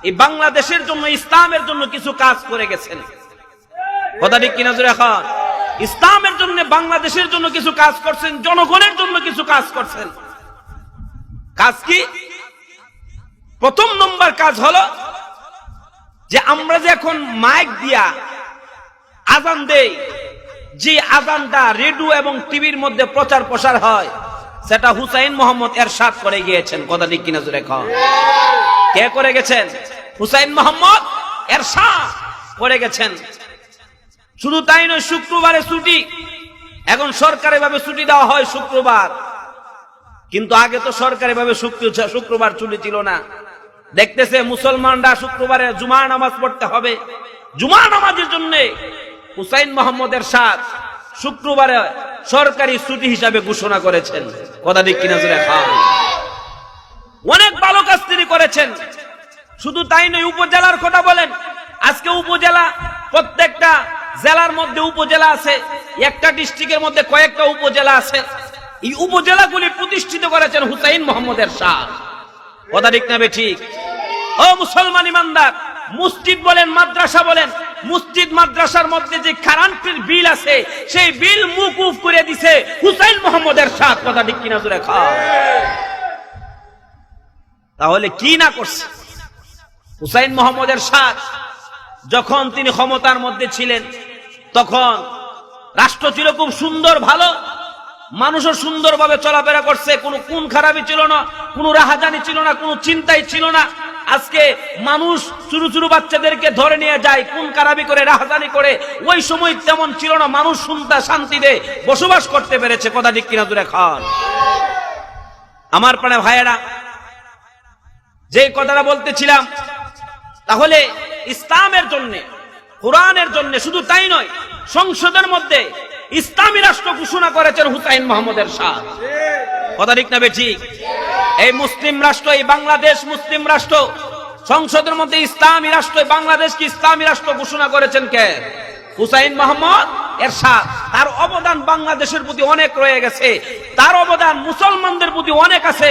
এই বাংলাদেশের জন্য, ইসলামের জন্য কিছু কাজ করে গেছেন। কথা ঠিক কিনা জোরে এখন? ইসলামের জন্য, বাংলাদেশের জন্য কিছু কাজ করছেন, জনগণের জন্য কিছু কাজ করছেন। কাজ কি? প্রথম নম্বর কাজ হলো যে আমরা যে এখন মাইক দিয়া আজান দেই, যে আজানটা রেডিও এবং টিভির মধ্যে প্রচার প্রসার হয়, সেটা হুসাইন মোহাম্মদ এরশাদ করে গিয়েছেন। কথা ঠিক কিনা জোরে এখন? কে করে গেছেন? হুসাইন মোহাম্মদ এরশাদ করে গেছেন। শুধু তাই নয়, শুক্রবারে ছুটি, এখন সরকারি ভাবে ছুটি দেওয়া হয় শুক্রবার, কিন্তু আগে তো সরকারি ভাবে শুক্রবার ছুটি ছিল না। দেখতেছে মুসলমানরা শুক্রবারে জুমা নামাজ পড়তে হবে, জুমা নামাজের জন্য হুসাইন মোহাম্মদ এরশাদ শুক্রবারে সরকারি ছুটি হিসাবে ঘোষণা করেছেন। কথা ঠিক কিনা জোরে খান? অনেক ভালো কাজ তিনি করেছেন। শুধু তাই নয়, উপজেলার কথা বলেন, আজকে উপজেলা, প্রত্যেকটা জেলার মধ্যে উপজেলা আছে, একটা ডিস্ট্রিক্টের মধ্যে কয়েকটা উপজেলা আছে। এই উপজেলাগুলি প্রতিষ্ঠিত করেছেন হুসাইন মোহাম্মদ এরশাদ। কথা ঠিক না ঠিক? ও মুসলমান ইমানদার, মসজিদ বলেন, মাদ্রাসা বলেন, মসজিদ মাদ্রাসার মধ্যে যে কারেন্টের বিল আছে, সেই বিল মওকুফ করে দিছে হুসাইন মোহাম্মদ এরশাদ। কথা ঠিক কিনা জোরে খাও? তাহলে কি না করছে হুসাইন মোহাম্মদ এরশাদ? যখন তিনি ক্ষমতার মধ্যে ছিলেন, তখন রাষ্ট্র ছিল খুব সুন্দর, ভালো, মানুষও সুন্দরভাবে চলাফেরা করছে, কোনো খুন খারাপি ছিল না, কোনো রাহাজানি ছিল না, কোনো চিন্তাই ছিল না। আজকে মানুষ ছোট ছোট বাচ্চাদেরকে ধরে নিয়ে যায়, খুন খারাপি করে, রাহাজানি করে। ওই সময় তেমন ছিল না, মানুষ শান্তিতে বসবাস করতে পেরেছে। কথা ঠিক কিনা জোরে খান? আমার প্রাণে ভাইয়েরা, যে কথাটা বলতেছিলাম, তাহলে ইসলামের জন্য, কোরআনের জন্য, শুধু তাই নয়, সংসদের মধ্যে ইসলামী রাষ্ট্র ঘোষণা করেছেন হুসাইন মোহাম্মদ এরশাদ। কথা ঠিক না ঠিক? এই মুসলিম রাষ্ট্র, এই বাংলাদেশ মুসলিম রাষ্ট্র, সংসদের মধ্যে ইসলামী রাষ্ট্র, বাংলাদেশকে ইসলামী রাষ্ট্র ঘোষণা করেছেন কে? হুসাইন মোহাম্মদ এরশাদ। তার অবদান বাংলাদেশের প্রতি অনেক রয়ে গেছে, তার অবদান মুসলমানদের প্রতি অনেক আছে।